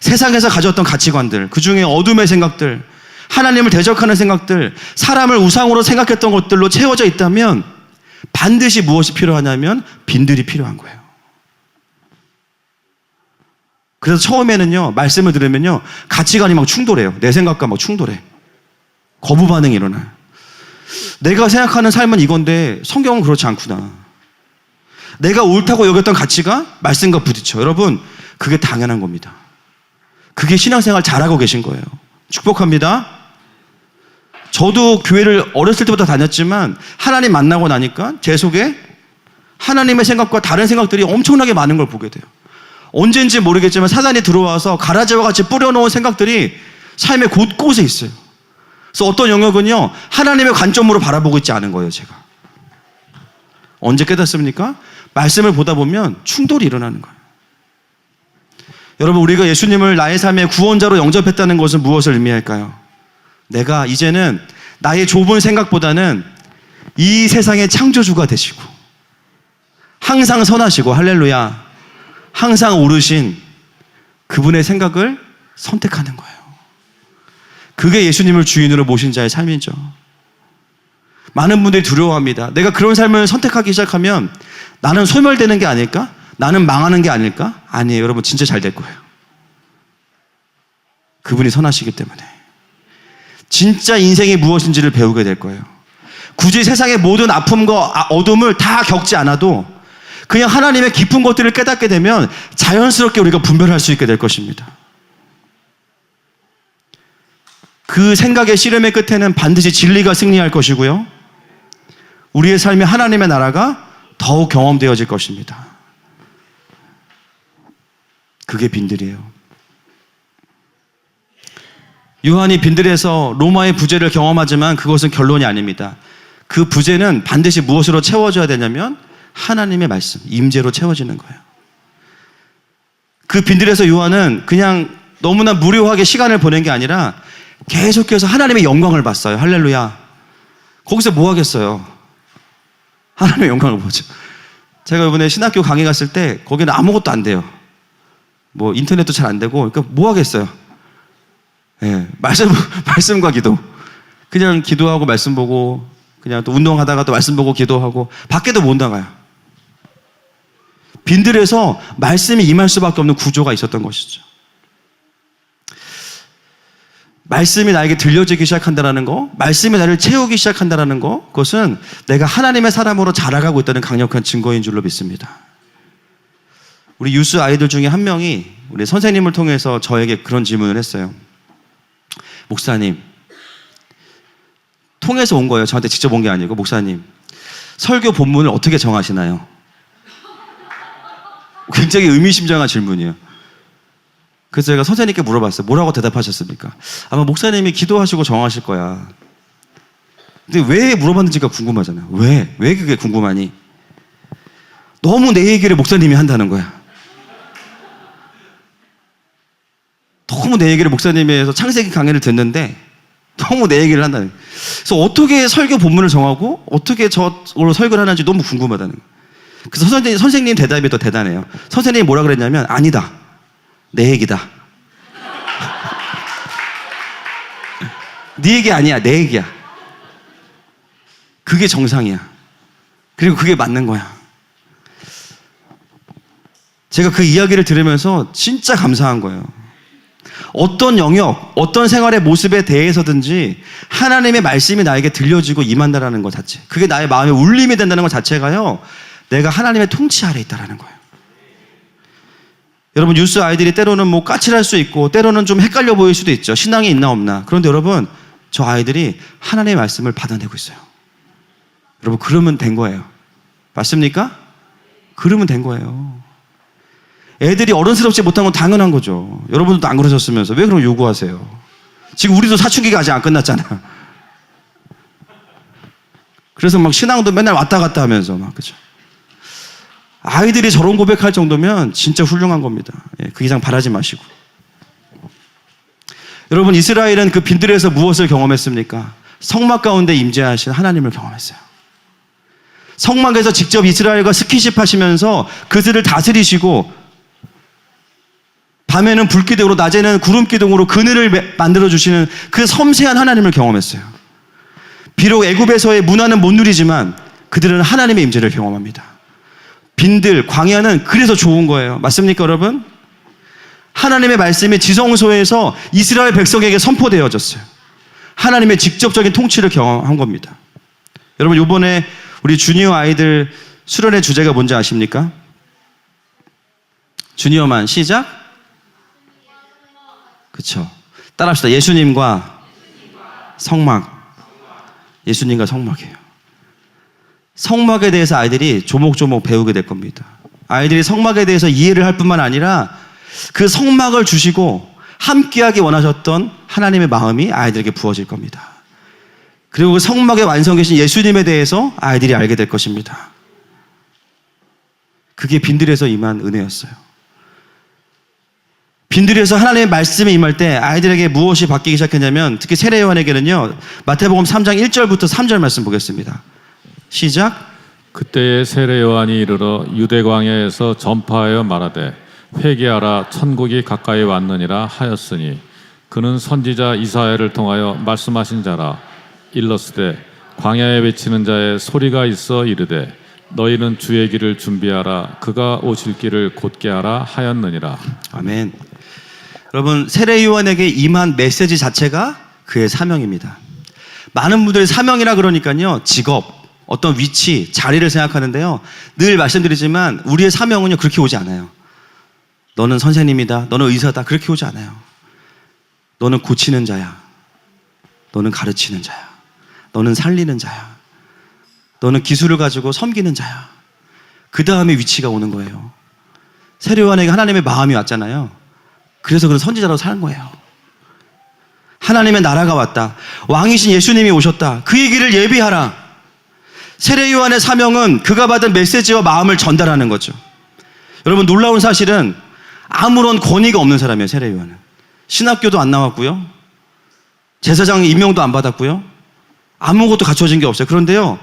세상에서 가졌던 가치관들, 그 중에 어둠의 생각들, 하나님을 대적하는 생각들, 사람을 우상으로 생각했던 것들로 채워져 있다면 반드시 무엇이 필요하냐면 빈들이 필요한 거예요. 그래서 처음에는요, 말씀을 들으면요, 가치관이 막 충돌해요. 내 생각과 막 충돌해. 거부 반응이 일어나요. 내가 생각하는 삶은 이건데 성경은 그렇지 않구나. 내가 옳다고 여겼던 가치가 말씀과 부딪혀. 여러분, 그게 당연한 겁니다. 그게 신앙생활 잘하고 계신 거예요. 축복합니다. 저도 교회를 어렸을 때부터 다녔지만 하나님 만나고 나니까 제 속에 하나님의 생각과 다른 생각들이 엄청나게 많은 걸 보게 돼요. 언제인지 모르겠지만 사단이 들어와서 가라지와 같이 뿌려놓은 생각들이 삶의 곳곳에 있어요. 그래서 어떤 영역은요, 하나님의 관점으로 바라보고 있지 않은 거예요, 제가. 언제 깨닫습니까? 말씀을 보다 보면 충돌이 일어나는 거예요. 여러분, 우리가 예수님을 나의 삶의 구원자로 영접했다는 것은 무엇을 의미할까요? 내가 이제는 나의 좁은 생각보다는 이 세상의 창조주가 되시고 항상 선하시고, 할렐루야, 항상 오르신 그분의 생각을 선택하는 거예요. 그게 예수님을 주인으로 모신 자의 삶이죠. 많은 분들이 두려워합니다. 내가 그런 삶을 선택하기 시작하면 나는 소멸되는 게 아닐까? 나는 망하는 게 아닐까? 아니에요. 여러분, 진짜 잘 될 거예요. 그분이 선하시기 때문에. 진짜 인생이 무엇인지를 배우게 될 거예요. 굳이 세상의 모든 아픔과 어둠을 다 겪지 않아도 그냥 하나님의 깊은 것들을 깨닫게 되면 자연스럽게 우리가 분별할 수 있게 될 것입니다. 그 생각의 씨름의 끝에는 반드시 진리가 승리할 것이고요, 우리의 삶에 하나님의 나라가 더욱 경험되어질 것입니다. 그게 빈들이에요. 요한이 빈들에서 로마의 부재를 경험하지만 그것은 결론이 아닙니다. 그 부재는 반드시 무엇으로 채워져야 되냐면 하나님의 말씀, 임재로 채워지는 거예요. 그 빈들에서 요한은 그냥 너무나 무료하게 시간을 보낸 게 아니라 계속해서 하나님의 영광을 봤어요. 할렐루야. 거기서 뭐 하겠어요? 하나님의 영광을 보죠. 제가 이번에 신학교 강의 갔을 때 거기는 아무것도 안 돼요. 뭐 인터넷도 잘 안 되고, 그러니까 뭐 하겠어요? 예, 말씀과 기도. 그냥 기도하고 말씀 보고, 그냥 또 운동하다가 또 말씀 보고 기도하고, 밖에도 못 나가요. 빈들에서 말씀이 임할 수밖에 없는 구조가 있었던 것이죠. 말씀이 나에게 들려지기 시작한다는 거, 말씀이 나를 채우기 시작한다는 거, 그것은 내가 하나님의 사람으로 자라가고 있다는 강력한 증거인 줄로 믿습니다. 우리 유스 아이들 중에 한 명이 우리 선생님을 통해서 저에게 그런 질문을 했어요. 목사님, 통해서 온 거예요. 저한테 직접 온 게 아니고, 목사님, 설교 본문을 어떻게 정하시나요? 굉장히 의미심장한 질문이에요. 그래서 제가 선생님께 물어봤어요. 뭐라고 대답하셨습니까? 아마 목사님이 기도하시고 정하실 거야. 근데 왜 물어봤는지가 궁금하잖아요. 왜 그게 궁금하니? 너무 내 얘기를 목사님이 한다는 거야. 너무 내 얘기를 목사님이 해서 창세기 강의를 듣는데 너무 내 얘기를 한다는 거야. 그래서 어떻게 설교 본문을 정하고 어떻게 저로 설교를 하는지 너무 궁금하다는 거야. 그래서 선생님 대답이 더 대단해요. 선생님이 뭐라 그랬냐면, 아니다, 내 얘기다. 네 얘기 아니야, 내 얘기야. 그게 정상이야. 그리고 그게 맞는 거야. 제가 그 이야기를 들으면서 진짜 감사한 거예요. 어떤 영역, 어떤 생활의 모습에 대해서든지 하나님의 말씀이 나에게 들려지고 임한다는 것 자체, 그게 나의 마음에 울림이 된다는 것 자체가요, 내가 하나님의 통치 아래 있다는 거예요. 여러분, 유스 아이들이 때로는 뭐 까칠할 수 있고 때로는 좀 헷갈려 보일 수도 있죠. 신앙이 있나 없나. 그런데 여러분, 저 아이들이 하나님의 말씀을 받아내고 있어요. 여러분, 그러면 된 거예요. 맞습니까? 그러면 된 거예요. 애들이 어른스럽지 못한 건 당연한 거죠. 여러분들도 안 그러셨으면서 왜 그럼 요구하세요? 지금 우리도 사춘기가 아직 안 끝났잖아. 그래서 막 신앙도 맨날 왔다 갔다 하면서 막, 그죠? 아이들이 저런 고백할 정도면 진짜 훌륭한 겁니다. 예, 그 이상 바라지 마시고. 여러분, 이스라엘은 그 빈들에서 무엇을 경험했습니까? 성막 가운데 임재하신 하나님을 경험했어요. 성막에서 직접 이스라엘과 스킨십 하시면서 그들을 다스리시고, 밤에는 불기둥으로, 낮에는 구름기둥으로 그늘을 만들어주시는 그 섬세한 하나님을 경험했어요. 비록 애굽에서의 문화는 못 누리지만 그들은 하나님의 임재를 경험합니다. 빈들, 광야는 그래서 좋은 거예요. 맞습니까, 여러분? 하나님의 말씀이 지성소에서 이스라엘 백성에게 선포되어졌어요. 하나님의 직접적인 통치를 경험한 겁니다. 여러분, 이번에 우리 주니어 아이들 수련의 주제가 뭔지 아십니까? 주니어만 시작. 그쵸. 따라합시다. 예수님과 성막. 예수님과 성막이에요. 성막에 대해서 아이들이 조목조목 배우게 될 겁니다. 아이들이 성막에 대해서 이해를 할 뿐만 아니라 그 성막을 주시고 함께하기 원하셨던 하나님의 마음이 아이들에게 부어질 겁니다. 그리고 그 성막의 완성이신 예수님에 대해서 아이들이 알게 될 것입니다. 그게 빈들에서 임한 은혜였어요. 빈들에서 하나님의 말씀이 임할 때 아이들에게 무엇이 바뀌기 시작했냐면, 특히 세례 요한에게는요, 마태복음 3장 1절부터 3절 말씀 보겠습니다. 시작. 그때에 세례 요한이 이르러 유대 광야에서 전파하여 말하되 회개하라 천국이 가까이 왔느니라 하였으니 그는 선지자 이사야를 통하여 말씀하신 자라. 일러스되 광야에 외치는 자의 소리가 있어 이르되 너희는 주의 길을 준비하라 그가 오실 길을 곧게 하라 하였느니라. 아멘. 여러분, 세례 요한에게 임한 메시지 자체가 그의 사명입니다. 많은 분들이 사명이라 그러니까요, 직업, 어떤 위치, 자리를 생각하는데요, 늘 말씀드리지만 우리의 사명은요 그렇게 오지 않아요. 너는 선생님이다, 너는 의사다, 그렇게 오지 않아요. 너는 고치는 자야, 너는 가르치는 자야, 너는 살리는 자야, 너는 기술을 가지고 섬기는 자야. 그 다음에 위치가 오는 거예요. 세례 요한에게 하나님의 마음이 왔잖아요. 그래서 그는 선지자로 사는 거예요. 하나님의 나라가 왔다, 왕이신 예수님이 오셨다, 그의 길을 예비하라. 세례 요한의 사명은 그가 받은 메시지와 마음을 전달하는 거죠. 여러분, 놀라운 사실은 아무런 권위가 없는 사람이에요. 세례 요한은 신학교도 안 나왔고요, 제사장 임명도 안 받았고요, 아무것도 갖춰진 게 없어요. 그런데요,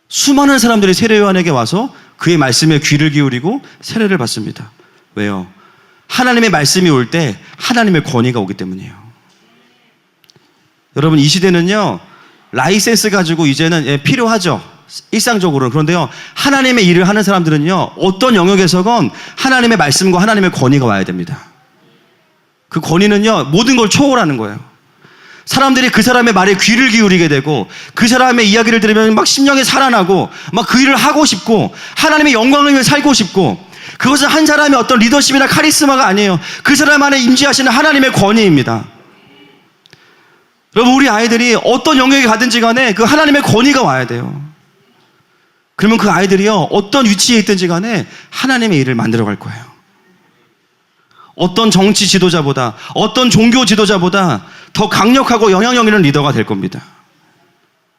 수많은 사람들이 세례 요한에게 와서 그의 말씀에 귀를 기울이고 세례를 받습니다. 왜요? 하나님의 말씀이 올 때 하나님의 권위가 오기 때문이에요. 여러분, 이 시대는요, 라이센스 가지고 이제는 필요하죠, 일상적으로는. 그런데요, 하나님의 일을 하는 사람들은요, 어떤 영역에서건 하나님의 말씀과 하나님의 권위가 와야 됩니다. 그 권위는요, 모든 걸 초월하는 거예요. 사람들이 그 사람의 말에 귀를 기울이게 되고, 그 사람의 이야기를 들으면 막 심령이 살아나고, 막 그 일을 하고 싶고, 하나님의 영광을 위해 살고 싶고. 그것은 한 사람의 어떤 리더십이나 카리스마가 아니에요. 그 사람 안에 임재하시는 하나님의 권위입니다. 여러분, 우리 아이들이 어떤 영역에 가든지 간에 그 하나님의 권위가 와야 돼요. 그러면 그 아이들이요, 어떤 위치에 있든지 간에 하나님의 일을 만들어갈 거예요. 어떤 정치 지도자보다, 어떤 종교 지도자보다 더 강력하고 영향력 있는 리더가 될 겁니다.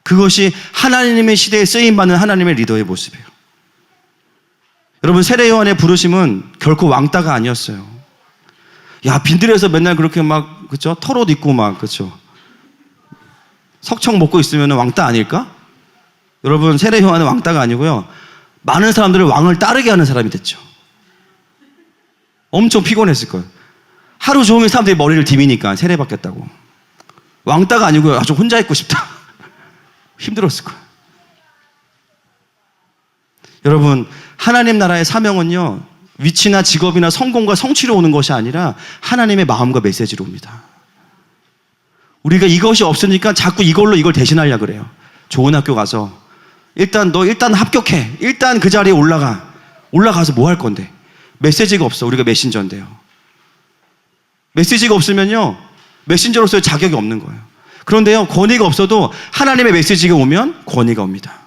그것이 하나님의 시대에 쓰임받는 하나님의 리더의 모습이에요. 여러분, 세례 요한의 부르심은 결코 왕따가 아니었어요. 야, 빈들에서 맨날 그렇게 막, 그쵸? 털옷 입고 막, 그쵸? 석청 먹고 있으면 왕따 아닐까? 여러분, 세례 요한은 왕따가 아니고요, 많은 사람들을 왕을 따르게 하는 사람이 됐죠. 엄청 피곤했을 거예요. 하루 종일 사람들이 머리를 디미니까 세례 받겠다고. 왕따가 아니고요, 아주 혼자 있고 싶다. 힘들었을 거예요. 여러분, 하나님 나라의 사명은요, 위치나 직업이나 성공과 성취로 오는 것이 아니라 하나님의 마음과 메시지로 옵니다. 우리가 이것이 없으니까 자꾸 이걸로 이걸 대신하려고 그래요. 좋은 학교 가서 일단 합격해, 일단 그 자리에 올라가서 뭐 할 건데? 메시지가 없어. 우리가 메신저인데요. 메시지가 없으면요, 메신저로서의 자격이 없는 거예요. 그런데요, 권위가 없어도 하나님의 메시지가 오면 권위가 옵니다.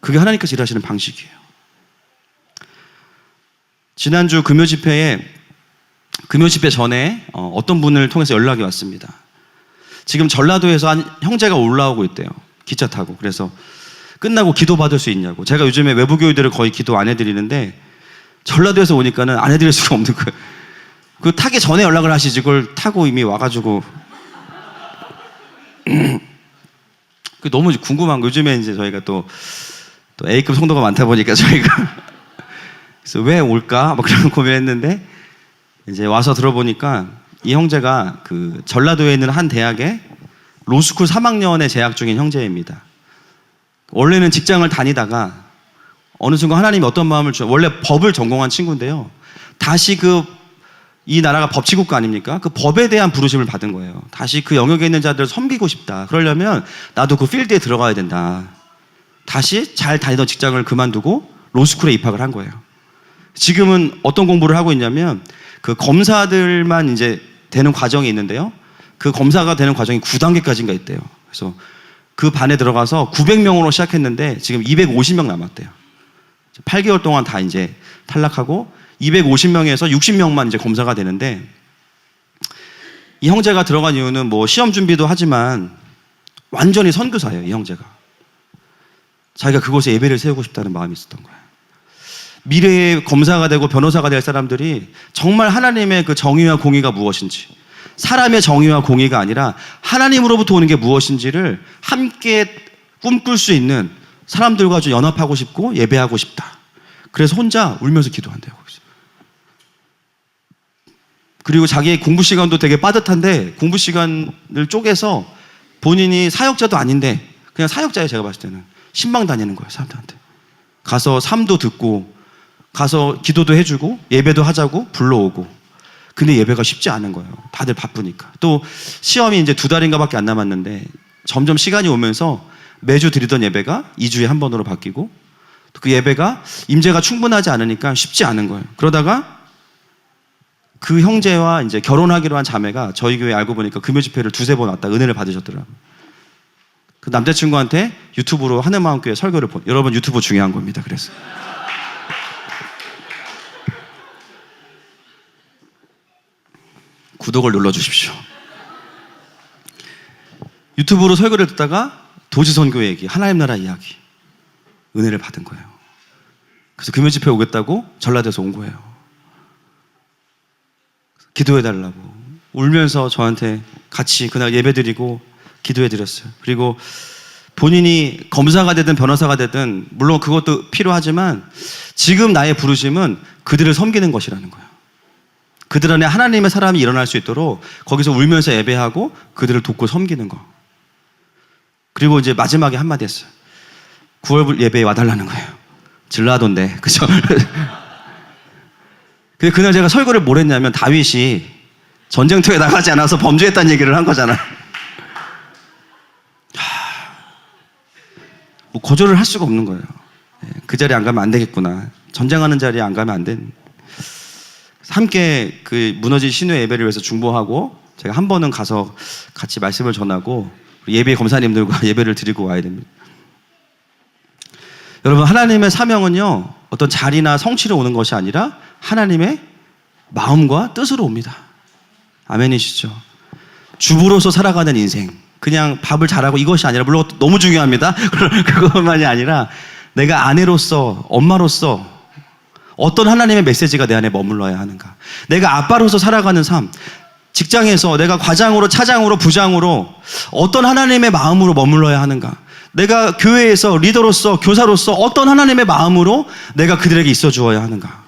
그게 하나님께서 일하시는 방식이에요. 지난주 금요 집회 전에 어떤 분을 통해서 연락이 왔습니다. 지금 전라도에서 한 형제가 올라오고 있대요, 기차 타고. 그래서 끝나고 기도 받을 수 있냐고. 제가 요즘에 외부 교회들을 거의 기도 안 해드리는데 전라도에서 오니까는 안 해드릴 수가 없는 거예요. 그 타기 전에 연락을 하시지, 그걸 타고 이미 와가지고. 그 너무 궁금한 거. 요즘에 이제 저희가 또 A급 성도가 많다 보니까 저희가 그래서 왜 올까? 막 그런 고민했는데, 이제 와서 들어보니까 이 형제가 그 전라도에 있는 한 대학에 로스쿨 3학년에 재학 중인 형제입니다. 원래는 직장을 다니다가 어느 순간 하나님이 어떤 마음을 원래 법을 전공한 친구인데요, 다시 그 이 나라가 법치국가 아닙니까? 그 법에 대한 부르심을 받은 거예요. 다시 그 영역에 있는 자들을 섬기고 싶다. 그러려면 나도 그 필드에 들어가야 된다. 다시 잘 다니던 직장을 그만두고 로스쿨에 입학을 한 거예요. 지금은 어떤 공부를 하고 있냐면 그 검사들만 이제 되는 과정이 있는데요. 그 검사가 되는 과정이 9단계까지인가 있대요. 그래서 그 반에 들어가서 900명으로 시작했는데 지금 250명 남았대요. 8개월 동안 다 이제 탈락하고 250명에서 60명만 이제 검사가 되는데, 이 형제가 들어간 이유는 뭐 시험 준비도 하지만 완전히 선교사예요. 이 형제가 자기가 그곳에 예배를 세우고 싶다는 마음이 있었던 거예요. 미래의 검사가 되고 변호사가 될 사람들이 정말 하나님의 그 정의와 공의가 무엇인지, 사람의 정의와 공의가 아니라 하나님으로부터 오는 게 무엇인지를 함께 꿈꿀 수 있는 사람들과 좀 연합하고 싶고 예배하고 싶다. 그래서 혼자 울면서 기도한대요. 그리고 자기의 공부 시간도 되게 빠듯한데 공부 시간을 쪼개서 본인이 사역자도 아닌데 그냥 사역자예요. 제가 봤을 때는 신방 다니는 거예요. 사람들한테 가서 삶도 듣고 가서 기도도 해주고 예배도 하자고 불러오고. 근데 예배가 쉽지 않은 거예요. 다들 바쁘니까. 또 시험이 이제 2달인가 밖에 안 남았는데 점점 시간이 오면서 매주 드리던 예배가 2주에 한 번으로 바뀌고, 그 예배가 임재가 충분하지 않으니까 쉽지 않은 거예요. 그러다가 그 형제와 이제 결혼하기로 한 자매가 저희 교회 알고 보니까 금요 집회를 2-3번 왔다 은혜를 받으셨더라고요. 그 남자친구한테 유튜브로 하늘마음교회 설교를 여러분 유튜브 중요한 겁니다. 그래서 구독을 눌러주십시오. 유튜브로 설교를 듣다가 도지선교 얘기, 하나님 나라 이야기 은혜를 받은 거예요. 그래서 금요 집회 오겠다고 전라도에서 온 거예요. 기도해달라고 울면서 저한테 같이 그날 예배드리고 기도해드렸어요. 그리고 본인이 검사가 되든 변호사가 되든 물론 그것도 필요하지만 지금 나의 부르심은 그들을 섬기는 것이라는 거예요. 그들 안에 하나님의 사람이 일어날 수 있도록 거기서 울면서 예배하고 그들을 돕고 섬기는 거. 그리고 이제 마지막에 한마디 했어요. 9월 예배에 와달라는 거예요. 전라도인데, 그죠? 근데 그날 제가 설교를 뭘 했냐면 다윗이 전쟁터에 나가지 않아서 범죄했다는 얘기를 한 거잖아요. 뭐 거절을 할 수가 없는 거예요. 그 자리에 안 가면 안 되겠구나. 전쟁하는 자리에 안 가면 안 된. 함께 그 무너진 신의 예배를 위해서 중보하고 제가 한 번은 가서 같이 말씀을 전하고 예배 검사님들과 예배를 드리고 와야 됩니다. 여러분, 하나님의 사명은요 어떤 자리나 성취로 오는 것이 아니라 하나님의 마음과 뜻으로 옵니다. 아멘이시죠? 주부로서 살아가는 인생, 그냥 밥을 잘하고 이것이 아니라, 물론 너무 중요합니다. 그것만이 아니라 내가 아내로서, 엄마로서 어떤 하나님의 메시지가 내 안에 머물러야 하는가. 내가 아빠로서 살아가는 삶, 직장에서 내가 과장으로, 차장으로, 부장으로 어떤 하나님의 마음으로 머물러야 하는가. 내가 교회에서 리더로서, 교사로서 어떤 하나님의 마음으로 내가 그들에게 있어 주어야 하는가.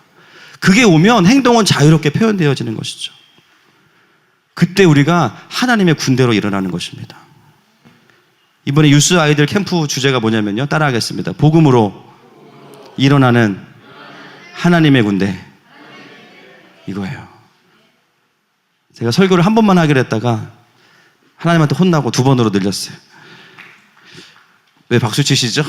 그게 오면 행동은 자유롭게 표현되어지는 것이죠. 그때 우리가 하나님의 군대로 일어나는 것입니다. 이번에 유스 아이들 캠프 주제가 뭐냐면요, 따라하겠습니다. 복음으로 일어나는 하나님의 군대, 이거예요. 제가 설교를 한 번만 하기로 했다가 하나님한테 혼나고 2번으로 늘렸어요. 왜 박수 치시죠?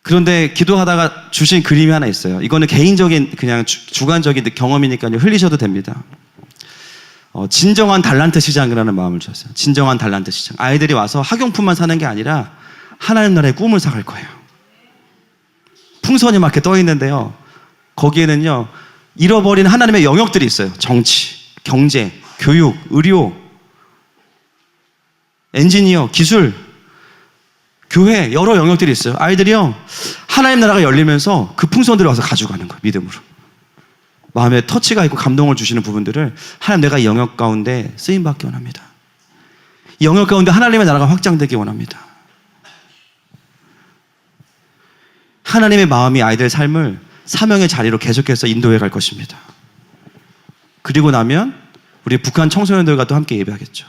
그런데 기도하다가 주신 그림이 하나 있어요. 이거는 개인적인 그냥 주관적인 경험이니까요, 흘리셔도 됩니다. 진정한 달란트 시장이라는 마음을 주셨어요. 진정한 달란트 시장. 아이들이 와서 학용품만 사는 게 아니라 하나님 나라의 꿈을 사갈 거예요. 풍선이 막 이렇게 떠 있는데요, 거기에는요 잃어버린 하나님의 영역들이 있어요. 정치, 경제, 교육, 의료, 엔지니어, 기술, 교회, 여러 영역들이 있어요. 아이들이요 하나님 나라가 열리면서 그 풍선들을 와서 가져가는 거예요. 믿음으로. 마음에 터치가 있고 감동을 주시는 부분들을 하나님, 내가 이 영역 가운데 쓰임받기 원합니다. 이 영역 가운데 하나님의 나라가 확장되기 원합니다. 하나님의 마음이 아이들의 삶을 사명의 자리로 계속해서 인도해 갈 것입니다. 그리고 나면 우리 북한 청소년들과 또 함께 예배하겠죠.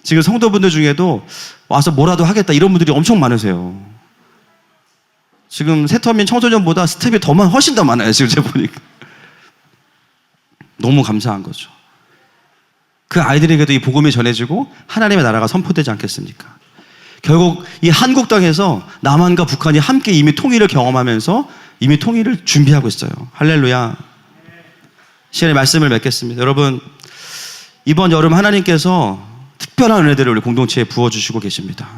지금 성도분들 중에도 와서 뭐라도 하겠다 이런 분들이 엄청 많으세요. 지금 새터민 청소년보다 스텝이 훨씬 더 많아요. 지금 제가 보니까 너무 감사한 거죠. 그 아이들에게도 이 복음이 전해지고 하나님의 나라가 선포되지 않겠습니까? 결국 이 한국 땅에서 남한과 북한이 함께 이미 통일을 경험하면서 이미 통일을 준비하고 있어요. 할렐루야. 시간에 말씀을 맺겠습니다. 여러분, 이번 여름 하나님께서 특별한 은혜들을 우리 공동체에 부어주시고 계십니다.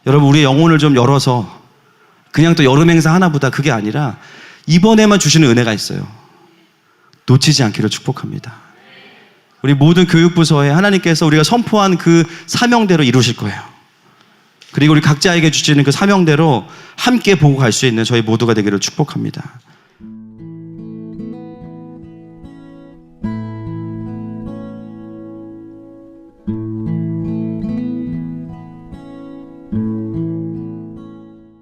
여러분, 우리의 영혼을 좀 열어서 그냥 또 여름 행사 하나보다 그게 아니라 이번에만 주시는 은혜가 있어요. 놓치지 않기를 축복합니다. 우리 모든 교육부서에 하나님께서 우리가 선포한 그 사명대로 이루실 거예요. 그리고 우리 각자에게 주시는 그 사명대로 함께 보고 갈 수 있는 저희 모두가 되기를 축복합니다.